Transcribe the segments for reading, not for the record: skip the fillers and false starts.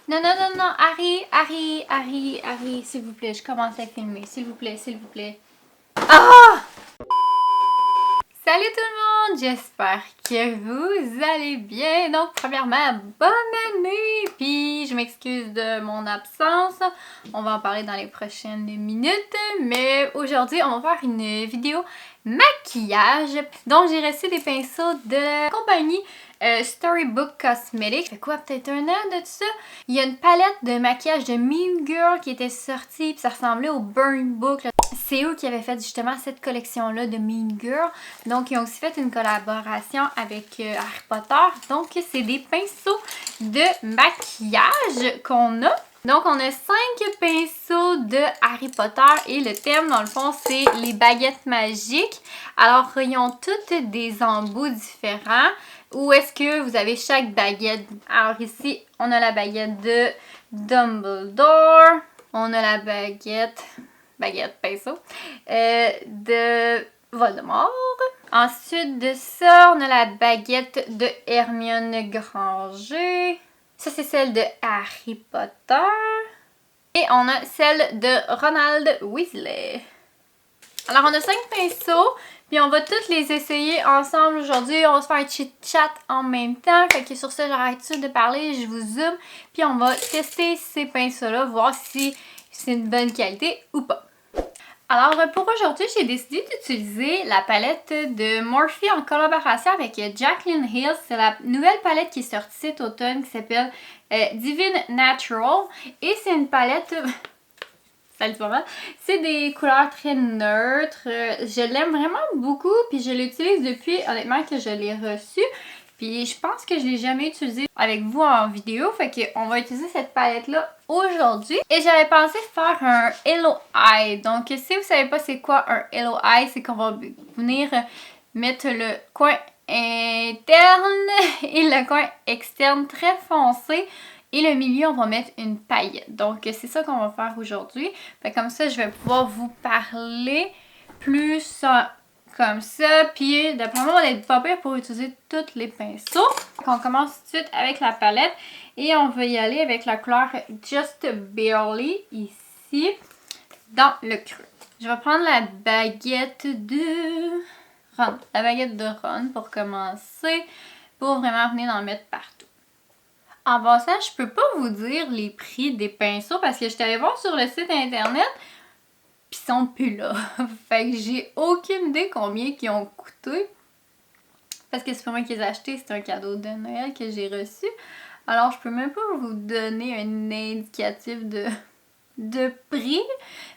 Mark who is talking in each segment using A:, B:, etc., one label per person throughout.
A: Non, non, non, non, Harry, s'il vous plaît, je commence à filmer, s'il vous plaît, s'il vous plaît. Ah! Salut tout le monde, j'espère que vous allez bien. Donc, premièrement, bonne année! Puis, je m'excuse de mon absence. On va en parler dans les prochaines minutes. Mais aujourd'hui, on va faire une vidéo maquillage. Donc, j'ai reçu des pinceaux de la compagnie Storybook Cosmetics. Ça fait quoi, peut-être un an de tout ça? Il y a une palette de maquillage de Mean Girl qui était sortie. Puis, ça ressemblait au Burn Book. C'est eux qui avaient fait justement cette collection-là de Mean Girl. Donc, ils ont aussi fait une collaboration avec Harry Potter. Donc, c'est des pinceaux de maquillage qu'on a. Donc, on a 5 pinceaux de Harry Potter et le thème, dans le fond, c'est les baguettes magiques. Alors, ils ont toutes des embouts différents. Où est-ce que vous avez chaque baguette? Alors, ici, on a la baguette de Dumbledore. On a la baguette pinceau, de Voldemort. Ensuite de ça, on a la baguette de Hermione Granger. Ça, c'est celle de Harry Potter. Et on a celle de Ronald Weasley. Alors, on a 5 pinceaux, puis on va tous les essayer ensemble aujourd'hui. On va se faire un chit-chat en même temps. Fait que sur ça, j'arrête tout de parler, je vous zoome, puis on va tester ces pinceaux-là, voir si c'est une bonne qualité ou pas. Alors pour aujourd'hui, j'ai décidé d'utiliser la palette de Morphe en collaboration avec Jaclyn Hill. C'est la nouvelle palette qui est sortie cet automne qui s'appelle Divine Natural. Et c'est une palette... Salut tout le monde! C'est des couleurs très neutres. Je l'aime vraiment beaucoup puis je l'utilise depuis honnêtement que je l'ai reçu. Puis je pense que je l'ai jamais utilisé avec vous en vidéo. Fait qu'on va utiliser cette palette-là aujourd'hui. Et j'avais pensé faire un Hello Eye. Donc si vous savez pas c'est quoi un Hello Eye, c'est qu'on va venir mettre le coin interne et le coin externe très foncé. Et le milieu, on va mettre une paillette. Donc c'est ça qu'on va faire aujourd'hui. Fait comme ça, je vais pouvoir vous parler plus... comme ça, puis d'après moi, on va être pas pire pour utiliser tous les pinceaux. On commence tout de suite avec la palette et on va y aller avec la couleur Just Barely ici, dans le creux. Je vais prendre la baguette de Ron. La baguette de Ron pour commencer, pour vraiment venir en mettre partout. En passant, je peux pas vous dire les prix des pinceaux parce que je suis allée voir sur le site internet. Pis ils sont plus là. Fait que j'ai aucune idée combien ils ont coûté. Parce que c'est pas moi qui les ai achetés, c'est un cadeau de Noël que j'ai reçu. Alors je peux même pas vous donner un indicatif de prix.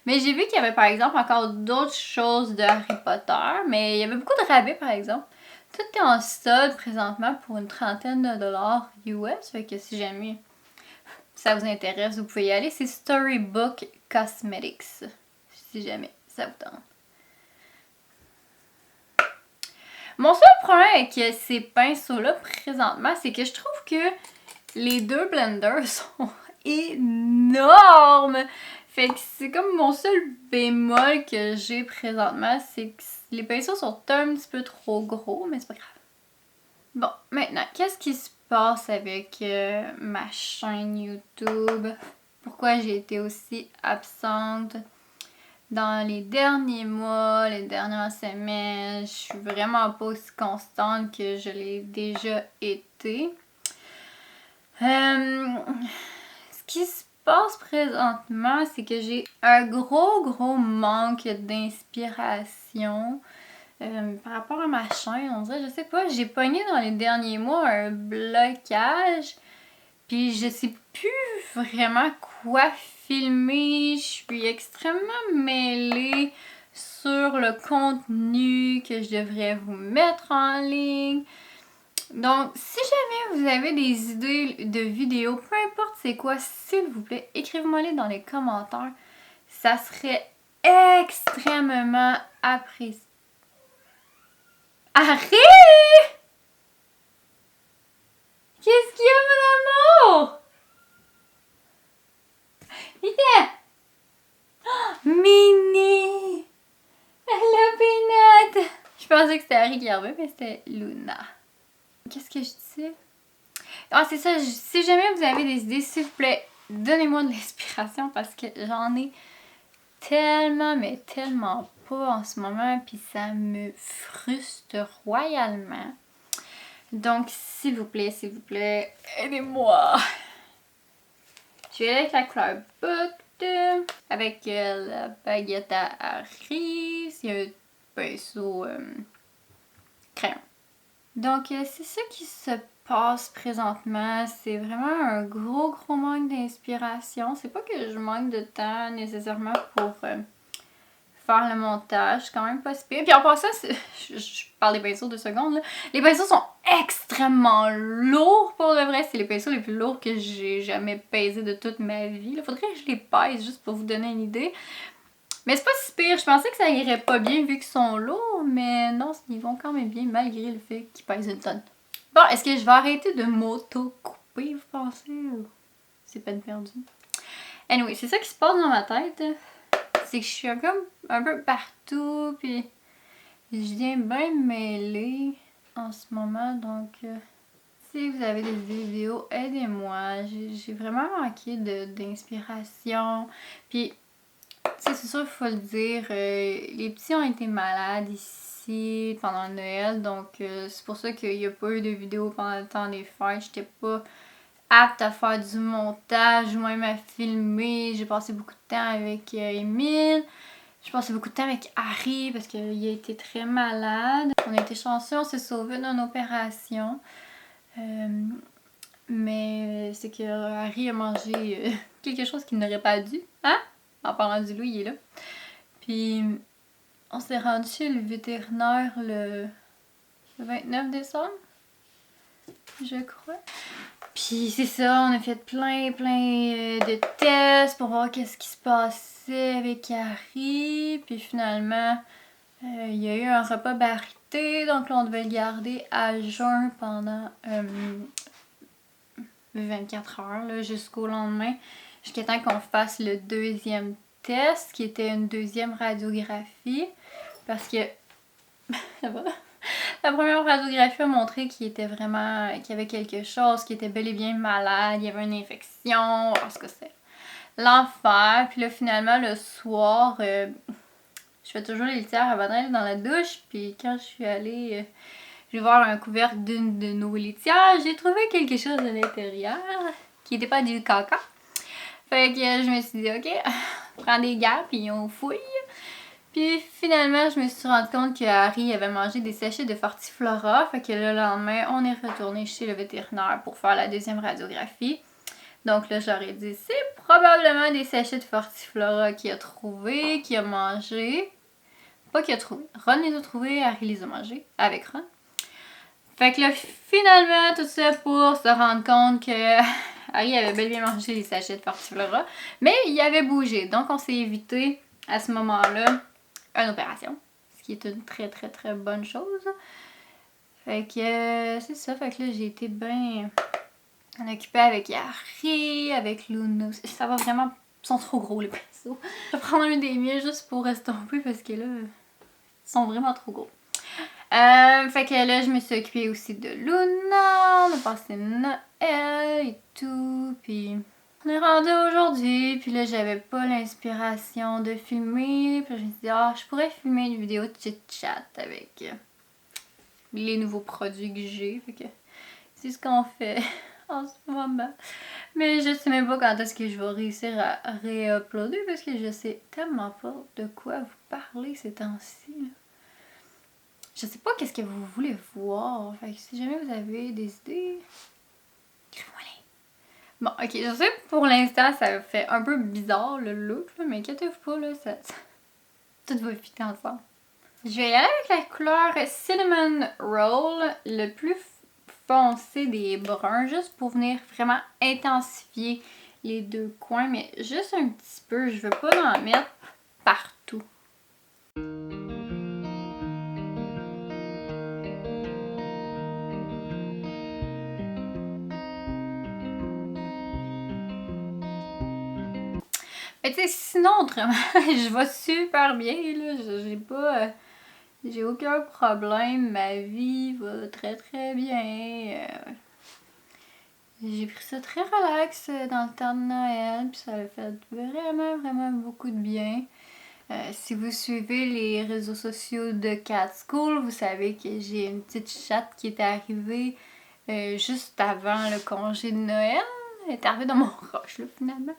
A: Mais j'ai vu qu'il y avait par exemple encore d'autres choses de Harry Potter. Mais il y avait beaucoup de rabais par exemple. Tout est en solde présentement pour une trentaine de dollars US. Fait que si jamais ça vous intéresse, vous pouvez y aller. C'est Storybook Cosmetics. Si jamais ça vous tente. Mon seul problème avec ces pinceaux-là présentement, c'est que je trouve que les deux blenders sont énormes. Fait que c'est comme mon seul bémol que j'ai présentement, c'est que les pinceaux sont un petit peu trop gros, mais c'est pas grave. Bon, maintenant, qu'est-ce qui se passe avec ma chaîne YouTube? Pourquoi j'ai été aussi absente dans les derniers mois, les dernières semaines? Je suis vraiment pas aussi constante que je l'ai déjà été. Ce qui se passe présentement, c'est que j'ai un gros manque d'inspiration. Par rapport à ma chaîne, on dirait, je sais pas, j'ai pogné dans les derniers mois un blocage. Puis je sais plus vraiment quoi filmer. Je suis extrêmement mêlée sur le contenu que je devrais vous mettre en ligne. Donc, si jamais vous avez des idées de vidéos, peu importe c'est quoi, s'il vous plaît, écrivez-moi-les dans les commentaires. Ça serait extrêmement apprécié. Arrête! Qu'est-ce qu'il y a, mon amour? Viens! Minnie! Hello, Peanut! Je pensais que c'était Harry qui arrivait, mais c'était Luna. Qu'est-ce que je disais? Ah, c'est ça, si jamais vous avez des idées, s'il vous plaît, donnez-moi de l'inspiration parce que j'en ai tellement, mais tellement pas en ce moment, puis ça me frustre royalement. Donc, s'il vous plaît, aidez-moi! Je vais avec la couleur Book, avec la baguette à Harry, il y a un pinceau crayon. Donc, c'est ça qui se passe présentement. C'est vraiment un gros manque d'inspiration. C'est pas que je manque de temps nécessairement pour faire le montage. C'est quand même pas si pire. Puis en passant, je parle des pinceaux 2 secondes. Là. Les pinceaux sont extrêmement lourds pour le vrai. C'est les pinceaux les plus lourds que j'ai jamais pesés de toute ma vie. Il faudrait que je les pèse juste pour vous donner une idée. Mais c'est pas si pire. Je pensais que ça irait pas bien vu qu'ils sont lourds. Mais non, ils vont quand même bien malgré le fait qu'ils pèsent une tonne. Bon, est-ce que je vais arrêter de m'auto-couper, vous pensez? C'est peine perdue. Anyway, c'est ça qui se passe dans ma tête. C'est que je suis comme un peu partout, puis je viens bien mêler en ce moment. Donc, si vous avez des vidéos, aidez-moi. J'ai vraiment manqué d'inspiration. Puis, tu sais, c'est sûr, il faut le dire, les petits ont été malades ici pendant Noël, donc c'est pour ça qu'il n'y a pas eu de vidéo pendant le temps des fêtes. J'étais pas apte à faire du montage ou même à filmer. J'ai passé beaucoup de temps avec Émile. J'ai passé beaucoup de temps avec Harry parce qu'il a été très malade. On a été chanceux, on s'est sauvé d'une opération. Mais c'est que Harry a mangé quelque chose qu'il n'aurait pas dû. Hein? En parlant du loup, il est là. Puis, on s'est rendu chez le vétérinaire le 29 décembre, je crois. Puis, c'est ça, on a fait plein de tests pour voir qu'est-ce qui se passait avec Harry. Puis, finalement, il y a eu un repas barité. Donc, là, on devait le garder à jeun pendant 24 heures, jusqu'au lendemain. Jusqu'à temps qu'on fasse le deuxième test, qui était une deuxième radiographie. Parce que la première radiographie a montré qu'il était vraiment, qu'il y avait quelque chose, qu'il était bel et bien malade, il y avait une infection, parce que c'est l'enfer. Puis là, finalement, le soir, je fais toujours les litières avant d'aller dans la douche. Puis quand je suis allée, je vais voir un couvercle d'une de nos litières, j'ai trouvé quelque chose à l'intérieur qui n'était pas du caca. Fait que je me suis dit, ok, prends des gants, puis on fouille. Puis finalement, je me suis rendu compte que Harry avait mangé des sachets de Fortiflora. Fait que le lendemain, on est retourné chez le vétérinaire pour faire la deuxième radiographie. Donc là, j'aurais dit, c'est probablement des sachets de Fortiflora qu'il a trouvé, qu'il a mangé. Pas qu'il a trouvé. Ron les a trouvés, Harry les a mangés avec Ron. Fait que là, finalement, tout ça pour se rendre compte que Harry avait bel et bien mangé les sachets de Fortiflora, mais il avait bougé. Donc, on s'est évité à ce moment-là une opération, ce qui est une très bonne chose. Fait que c'est ça. Fait que là, j'ai été bien occupée avec Harry, avec Luna. Ça va vraiment. Ils sont trop gros, les pinceaux. Je vais prendre un des miens juste pour estomper parce que là, ils sont vraiment trop gros. Fait que là, je me suis occupée aussi de Luna, on a passé Noël et tout, puis on est rendu aujourd'hui, puis là, j'avais pas l'inspiration de filmer, puis je me suis dit, ah, je pourrais filmer une vidéo de chit-chat avec les nouveaux produits que j'ai, fait que c'est ce qu'on fait en ce moment. Mais je sais même pas quand est-ce que je vais réussir à réuploader, parce que je sais tellement pas de quoi vous parler ces temps-ci. Je sais pas qu'est-ce que vous voulez voir. Fait que si jamais vous avez des idées, écrivez-moi-les. Bon, ok, je sais que pour l'instant, ça fait un peu bizarre le look, là, mais inquiétez-vous pas, là, tout va fitter ensemble. Je vais y aller avec la couleur Cinnamon Roll, le plus foncé des bruns, juste pour venir vraiment intensifier les deux coins, mais juste un petit peu. Je veux pas en mettre partout. Mais tu sais, sinon, autrement, je vais super bien, là. J'ai pas... j'ai aucun problème. Ma vie va très bien. J'ai pris ça très relax dans le temps de Noël, puis ça a fait vraiment beaucoup de bien. Si vous suivez les réseaux sociaux de Cat School, vous savez que j'ai une petite chatte qui est arrivée juste avant le congé de Noël. Elle est arrivée dans mon roche, là, finalement.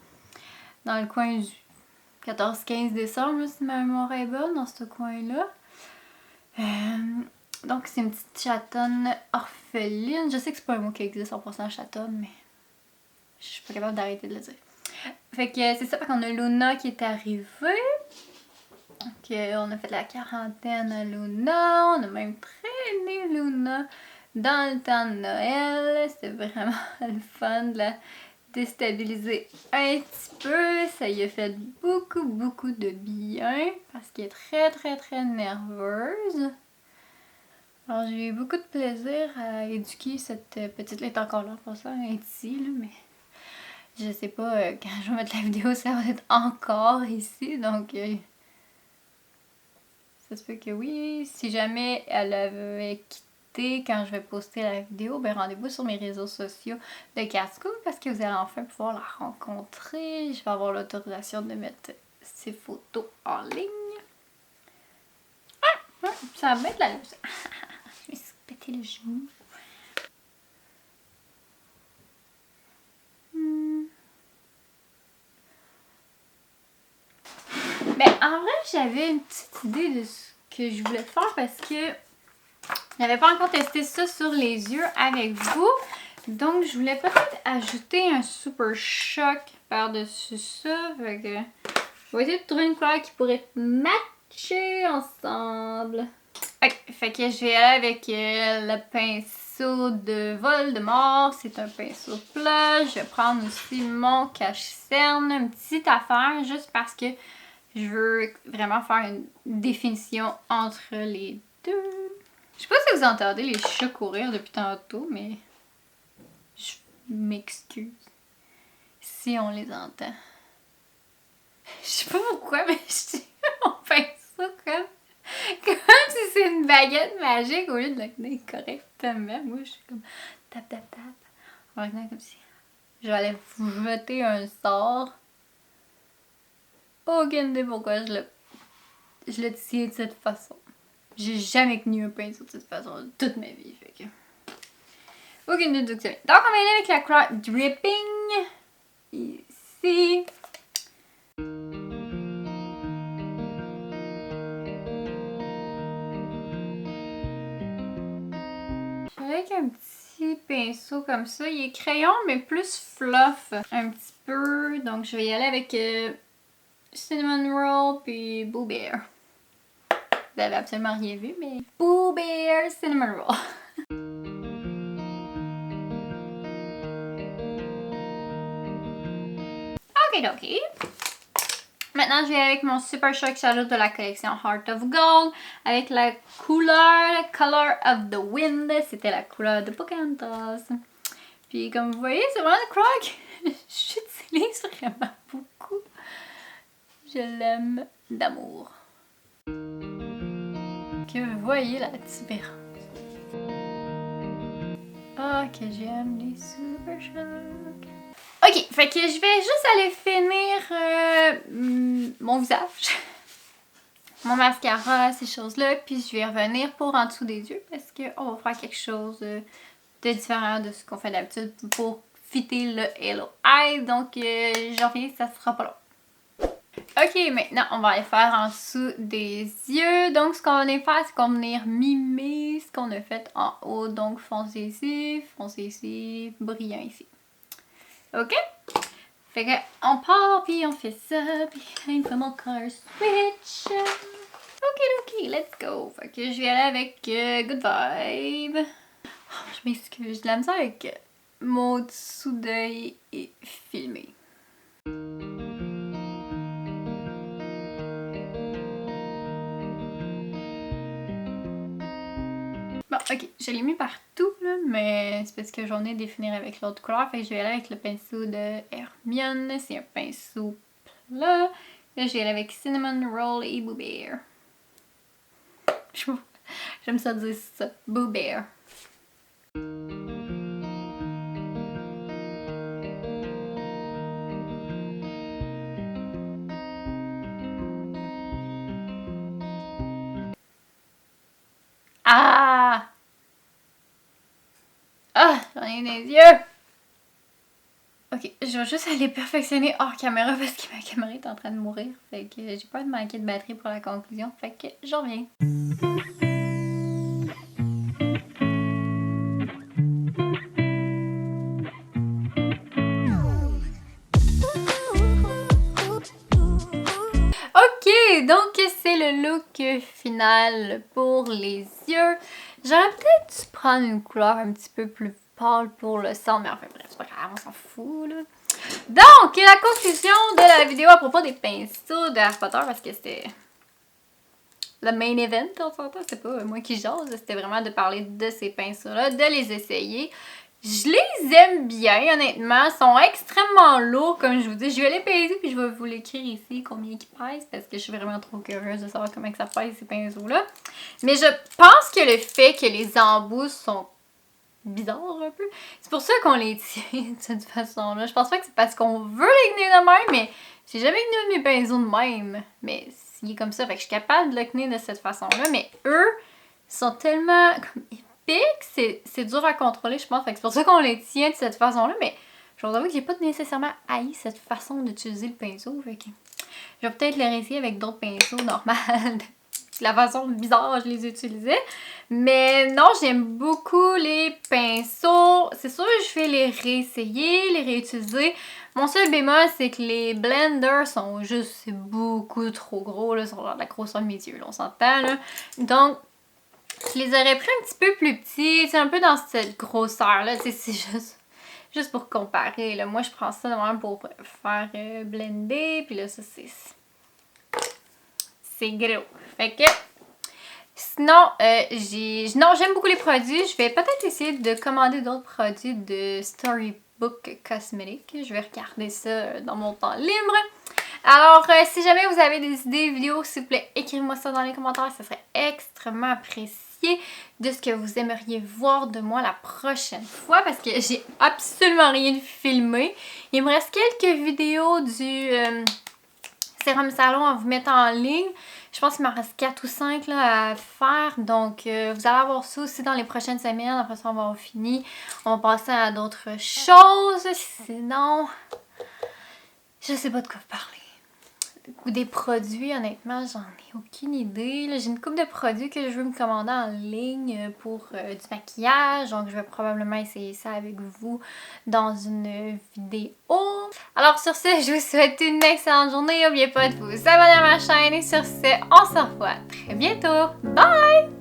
A: Dans le coin du 14-15 décembre, si ma mémoire est bonne, dans ce coin-là. Donc, c'est une petite chatonne orpheline. Je sais que c'est pas un mot qui existe 100% chatonne, mais je suis pas capable d'arrêter de le dire. Fait que c'est ça, fait qu'on a Luna qui est arrivée. Donc, on a fait la quarantaine à Luna. On a même traîné Luna dans le temps de Noël. C'était vraiment le fun de la déstabiliser un petit peu. Ça y a fait beaucoup de bien parce qu'elle est très nerveuse. Alors j'ai eu beaucoup de plaisir à éduquer cette petite... Elle est encore là pour ça, elle est ici, là, mais je sais pas quand je vais mettre la vidéo ça va être encore ici, donc ça se peut que oui. Si jamais elle avait quitté quand je vais poster la vidéo, ben rendez-vous sur mes réseaux sociaux de Cat School parce que vous allez enfin pouvoir la rencontrer. Je vais avoir l'autorisation de mettre ses photos en ligne. Ah! Ça va mettre la loose. Je me suis pété le genou. Ben, en vrai, j'avais une petite idée de ce que je voulais faire parce que je n'avais pas encore testé ça sur les yeux avec vous. Donc, je voulais peut-être ajouter un super choc par-dessus ça. Fait que je vais essayer de trouver une couleur qui pourrait matcher ensemble. Ok, fait que je vais aller avec le pinceau de Voldemort. C'est un pinceau plat. Je vais prendre aussi mon cache-cerne, une petite affaire, juste parce que je veux vraiment faire une définition entre les deux. Je sais pas si vous entendez les chats courir depuis tantôt, mais je m'excuse si on les entend. Je sais pas pourquoi, mais je dis mon pinceau comme si c'est une baguette magique au lieu de le tenir correctement. Moi, je suis comme tap. En retenant comme si j'allais vous jeter un sort. Aucune idée pourquoi je le tiens de cette façon. J'ai jamais tenu un pinceau de cette façon de toute ma vie. Fait que... aucune idée d'où ça vient. Donc, on va y aller avec la couleur Dripping. Ici. Avec un petit pinceau comme ça. Il est crayon, mais plus fluff. Un petit peu. Donc, je vais y aller avec Cinnamon Roll puis Boo Bear. Vous avez absolument rien vu, mais Boo Bear Cinnamon Roll. Ok. Maintenant, je vais avec mon Super Shock Shadow de la collection Heart of Gold avec la couleur Color of the Wind. C'était la couleur de Pocahontas. Puis comme vous voyez, c'est vraiment une couleur que j'utilise vraiment beaucoup. Je l'aime d'amour. Que vous voyez la différence. Ah, que j'aime les Super Shock. Ok, fait que je vais juste aller finir mon visage, mon mascara, ces choses-là, puis je vais revenir pour en dessous des yeux parce qu'on va faire quelque chose de différent de ce qu'on fait d'habitude pour fitter le Halo Eye. Donc, j'en reviens, ça sera pas long. Ok, maintenant, on va aller faire en dessous des yeux. Donc, ce qu'on va aller faire, c'est qu'on va venir mimer ce qu'on a fait en haut. Donc, foncé ici, brillant ici. Ok? Fait que on part, puis on fait ça, puis il faut mon color switch. Ok, let's go. Fait que je vais aller avec Good Vibe. Oh, je m'excuse, je la misère avec mon dessous d'œil est filmé. Bon, ok, je l'ai mis partout, là, mais c'est parce que j'en ai définir avec l'autre couleur. Fait que je vais aller avec le pinceau de Hermione. C'est un pinceau plat. Là, je vais aller avec Cinnamon Roll et Boo Bear. J'aime ça dire ça. Boo Bear. perfectionner les yeux. Ok, je vais juste aller perfectionner hors caméra parce que ma caméra est en train de mourir. Fait que j'ai peur de manquer de batterie pour la conclusion. Fait que je reviens. Ok, donc c'est le look final pour les yeux. J'aurais peut-être dû prendre une couleur un petit peu plus pâle pour le centre, mais enfin bref, c'est pas grave, on s'en fout là. Donc, la conclusion de la vidéo à propos des pinceaux de Harry Potter, parce que c'était le main event, on s'entend, c'était pas moi qui jase, c'était vraiment de parler de ces pinceaux-là, de les essayer. Je les aime bien, honnêtement. Ils sont extrêmement lourds, comme je vous dis. Je vais les peser, puis je vais vous l'écrire ici combien ils pèsent, parce que je suis vraiment trop curieuse de savoir comment ça pèse, ces pinceaux-là. Mais je pense que le fait que les embouts sont bizarres un peu, c'est pour ça qu'on les tient de cette façon-là. Je pense pas que c'est parce qu'on veut les tenir de même, mais j'ai jamais tenu mes pinceaux de même. Mais il est comme ça, fait que je suis capable de le tenir de cette façon-là. Mais eux sont tellement comme c'est dur à contrôler, je pense. Fait que c'est pour ça qu'on les tient de cette façon-là. Mais je vous avoue que j'ai pas nécessairement haï cette façon d'utiliser le pinceau. Fait que je vais peut-être les réessayer avec d'autres pinceaux normales. La façon bizarre je les utilisais. Mais non, j'aime beaucoup les pinceaux. C'est sûr que je vais les réessayer, les réutiliser. Mon seul bémol, c'est que les blenders sont juste beaucoup trop gros. Là, sur la grosseur de mes yeux, là, on s'entend. Là. Donc, je les aurais pris un petit peu plus petits. C'est un peu dans cette grosseur-là. C'est juste pour comparer. Là. Moi, je prends ça vraiment pour faire blender. Puis là, ça, c'est gros. Fait que... Sinon, j'aime beaucoup les produits. Je vais peut-être essayer de commander d'autres produits de Storybook Cosmetics. Je vais regarder ça dans mon temps libre. Alors, si jamais vous avez des idées vidéos, s'il vous plaît, écrivez-moi ça dans les commentaires. Ça serait extrêmement apprécié de ce que vous aimeriez voir de moi la prochaine fois parce que j'ai absolument rien filmé. Il me reste quelques vidéos du Sérum Salon à vous mettre en ligne. Je pense qu'il m'en reste 4 ou 5 là, à faire. Donc, vous allez avoir ça aussi dans les prochaines semaines. Après ça, on va avoir fini. On va passer à d'autres choses. Sinon, je sais pas de quoi vous parler. Ou des produits, honnêtement, j'en ai aucune idée. J'ai une couple de produits que je veux me commander en ligne pour du maquillage. Donc, je vais probablement essayer ça avec vous dans une vidéo. Alors, sur ce, je vous souhaite une excellente journée. N'oubliez pas de vous abonner à ma chaîne. Et sur ce, on se revoit très bientôt. Bye!